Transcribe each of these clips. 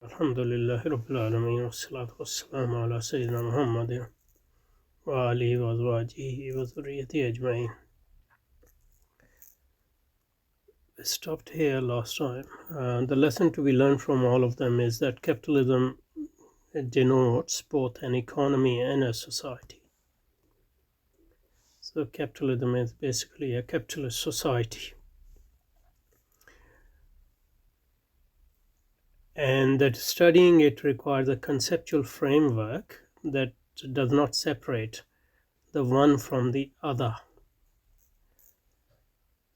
Alhamdulillahi Rabbil Alameen wassalatu wassalamu ala Sayyidina Muhammadin wa alihi wa azwajihi wa dhurriyyatihi ajma'in. We stopped here last time. The lesson to be learned from all of them is that capitalism denotes both an economy and a society. So capitalism is basically a capitalist society. And that studying it requires a conceptual framework that does not separate the one from the other.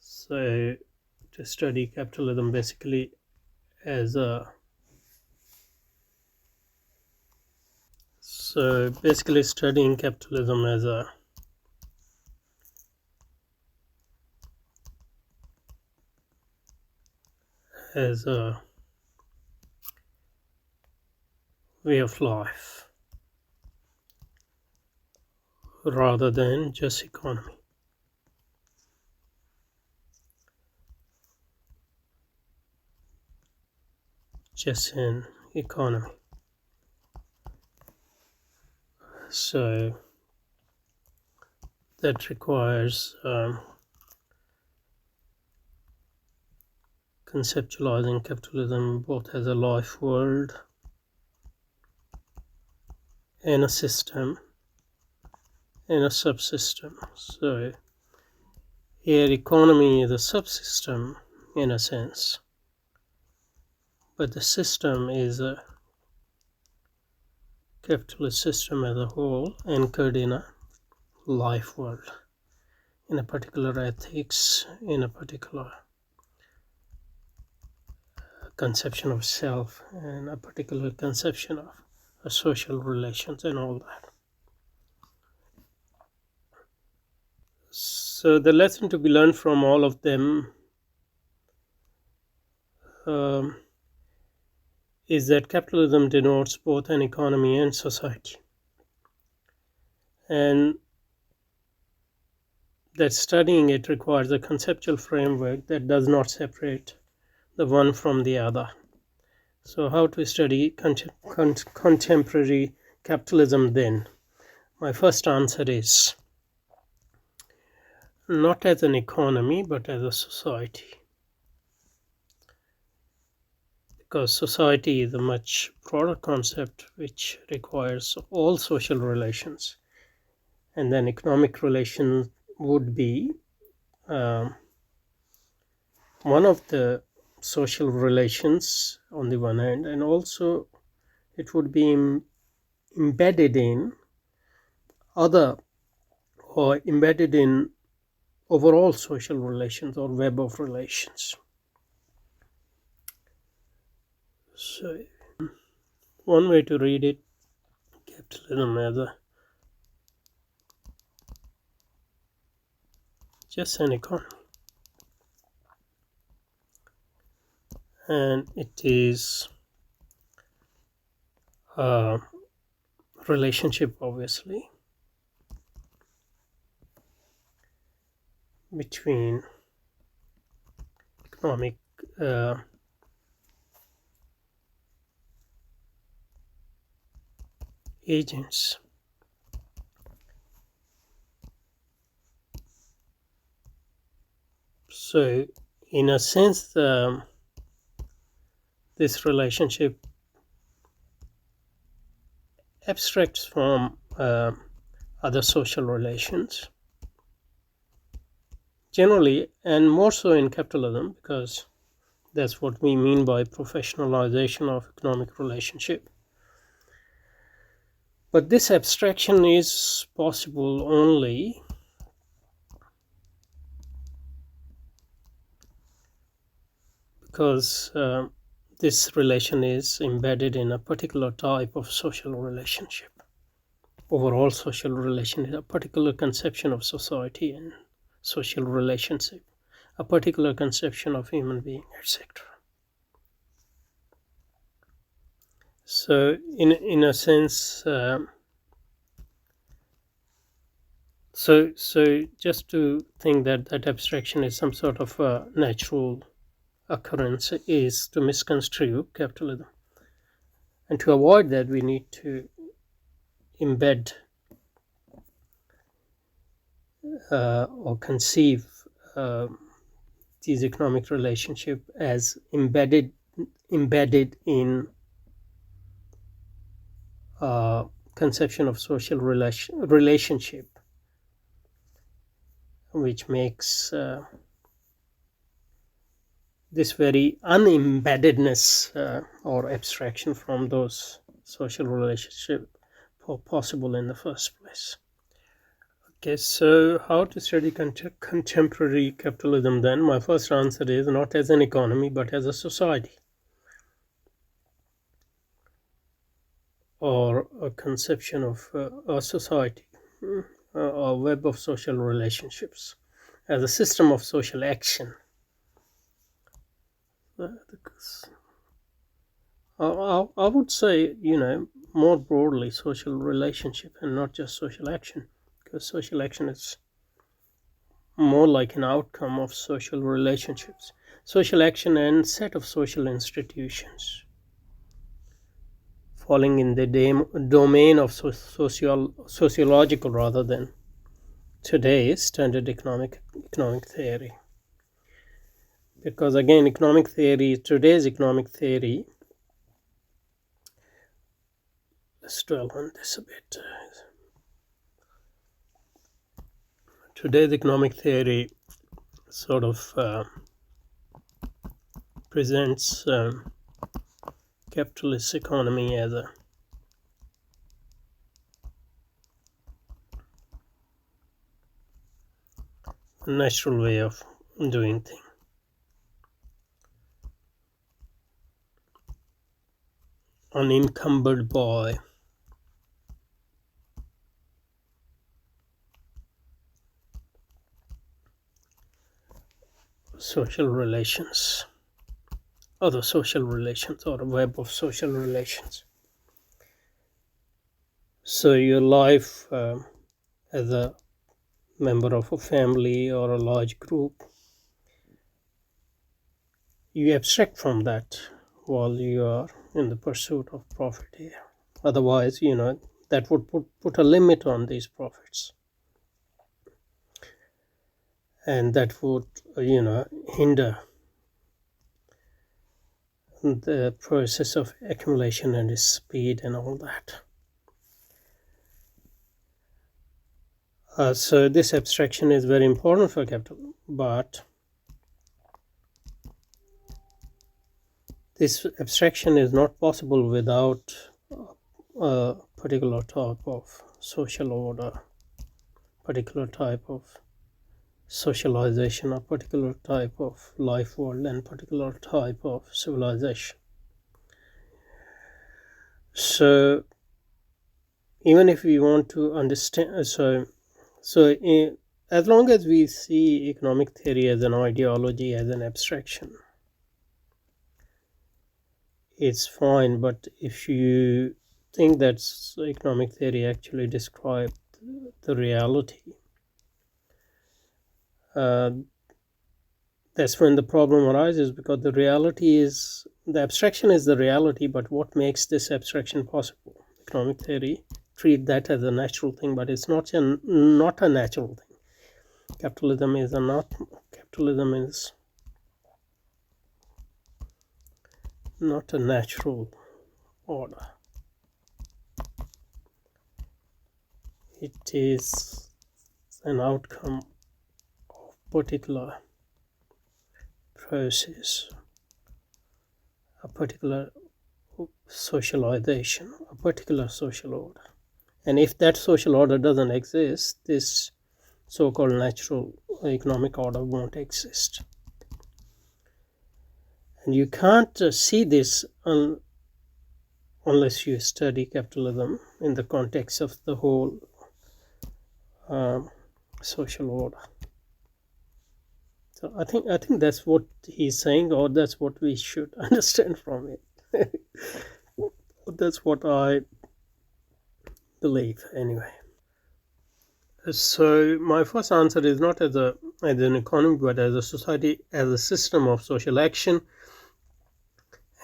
So to study capitalism basically as a studying capitalism as a way of life rather than just economy. Just an economy. So that requires conceptualizing capitalism both as a life world and a system and a subsystem. So here economy is a subsystem in a sense, but the system is a capitalist system as a whole, anchored in a life world, in a particular ethics, in a particular conception of self, and a particular conception of social relations and all that. So the lesson to be learned from all of them is that capitalism denotes both an economy and society, and that studying it requires a conceptual framework that does not separate the one from the other. So how to study contemporary capitalism then? My first answer is not as an economy but as a society, because society is a much broader concept which requires all social relations, and then economic relations would be one of the social relations on the one hand, and also it would be embedded in other or embedded in overall social relations or web of relations. So one way to read it, capitalism as just an economy, and it is a relationship obviously between economic agents. So in a sense, this relationship abstracts from other social relations generally, and more so in capitalism, because that's what we mean by professionalization of economic relationship. But this abstraction is possible only because this relation is embedded in a particular type of social relationship. Overall social relation is a particular conception of society and social relationship, a particular conception of human being, etc. So in a sense, so just to think that abstraction is some sort of a natural occurrence is to misconstrue capitalism. And to avoid that, we need to embed or conceive uh, these economic relationship as embedded in conception of social relationship, which makes this very unembeddedness or abstraction from those social relationship possible in the first place. Okay, so how to study contemporary capitalism then? My first answer is not as an economy but as a society, or a conception of a society, a web of social relationships, as a system of social action. I would say, more broadly, social relationship and not just social action, because social action is more like an outcome of social relationships. Social action and set of social institutions falling in the domain of sociological rather than today's standard economic theory. Because again, today's economic theory, let's dwell on this a bit. Today's economic theory sort of presents capitalist economy as a natural way of doing things, unencumbered by social relations, other social relations, or a web of social relations. So your life as a member of a family or a large group, you abstract from that while you are in the pursuit of profit here. Otherwise, that would put a limit on these profits, and that would hinder the process of accumulation and its speed and all that. So this abstraction is very important for capital, but this abstraction is not possible without a particular type of social order, particular type of socialization, a particular type of life world, and particular type of civilization. So even if we want to understand, as long as we see economic theory as an ideology, as an abstraction, it's fine. But if you think that economic theory actually describes the reality, that's when the problem arises, because the abstraction is the reality, but what makes this abstraction possible? Economic theory treat that as a natural thing, but it's not a natural thing. Capitalism is not a natural order. It is an outcome of particular process, a particular socialization, a particular social order. And if that social order doesn't exist, this so-called natural economic order won't exist. And you can't see this unless you study capitalism in the context of the whole social order. So I think that's what he's saying, or that's what we should understand from it. That's what I believe, anyway. So my first answer is not as an economy, but as a society, as a system of social action,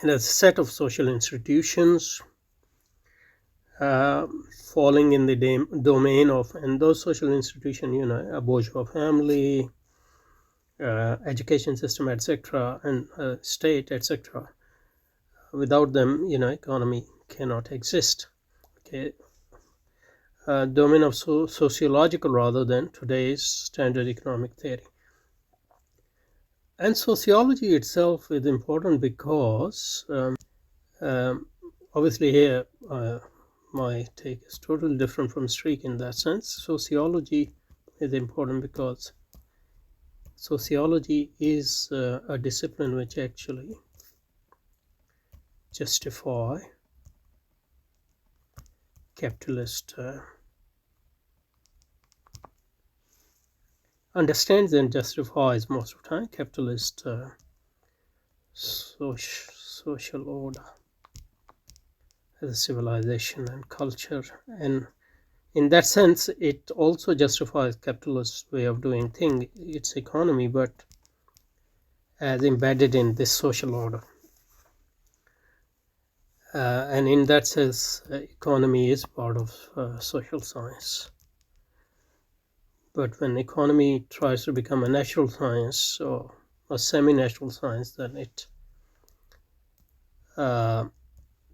and as a set of social institutions uh, falling in the domain of, and those social institutions, a bourgeois family, education system, etc., and state, etc. Without them, economy cannot exist. Okay, domain of sociological rather than today's standard economic theory. And sociology itself is important because um, obviously here my take is totally different from Streak in that sense. Sociology is important because sociology is a discipline which actually justify capitalist understands and justifies most of the time capitalist social order as a civilization and culture, and in that sense it also justifies capitalist way of doing thing, its economy, but as embedded in this social order. And in that sense, economy is part of social science. But when economy tries to become a natural science or a semi-natural science, then it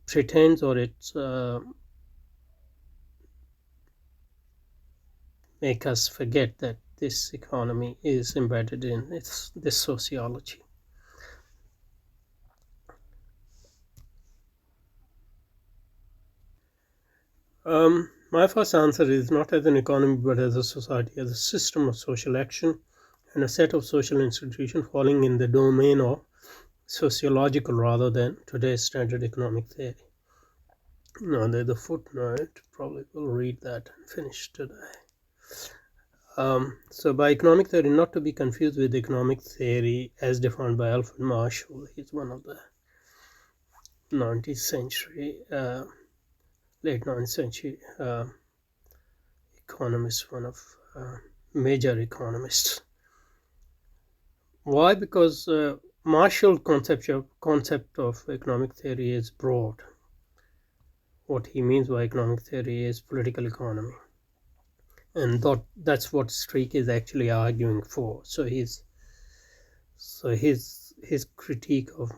pretends, or it make us forget that this economy is embedded in this sociology. My first answer is not as an economy but as a society, as a system of social action and a set of social institutions falling in the domain of sociological rather than today's standard economic theory. Now, there's a footnote, probably we'll read that and finish today. So by economic theory, not to be confused with economic theory as defined by Alfred Marshall. He's one of the 19th century, late 19th century economists, one of major economists. Why? Because Marshall's concept of economic theory is broad. What he means by economic theory is political economy. And that's what Streak is actually arguing for. So his critique of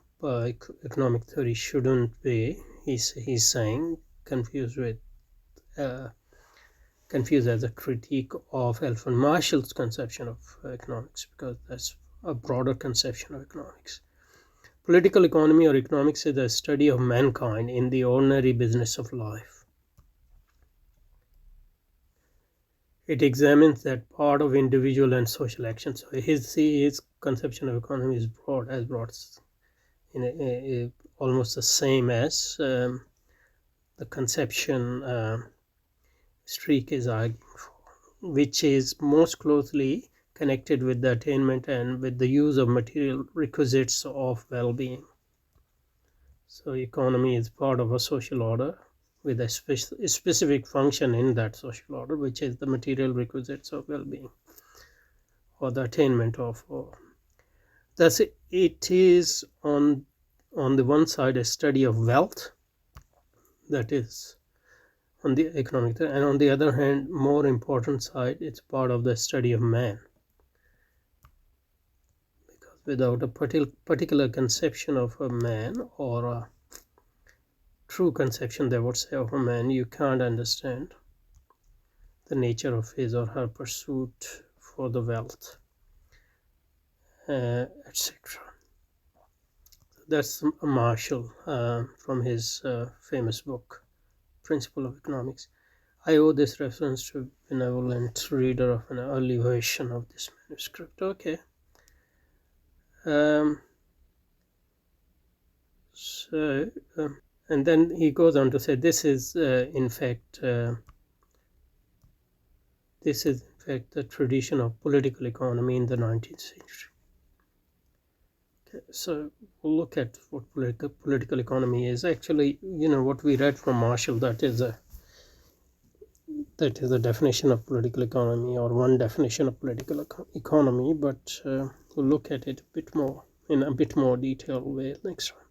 economic theory shouldn't be, he's saying, confused as a critique of Alfred Marshall's conception of economics, because that's a broader conception of economics. Political economy or economics is the study of mankind in the ordinary business of life. It examines that part of individual and social action. So his conception of economy is broad, almost the same as the conception Streak is arguing for, which is most closely connected with the attainment and with the use of material requisites of well-being. So economy is part of a social order with a specific function in that social order, which is the material requisites of well-being or the attainment of. Thus, it is on the one side a study of wealth, that is on the economic, and on the other hand, more important side, it's part of the study of man. Because without a particular conception of a man, or a true conception, they would say, of a man, you can't understand the nature of his or her pursuit for the wealth, etc. That's Marshall from his famous book, Principle of Economics. I owe this reference to a benevolent reader of an early version of this manuscript. Okay. And then he goes on to say, this is in fact the tradition of political economy in the 19th century. Okay, so we'll look at what political economy is. Actually, what we read from Marshall, that is a definition of political economy, or one definition of political economy, but we'll look at it in a bit more detailed way next time.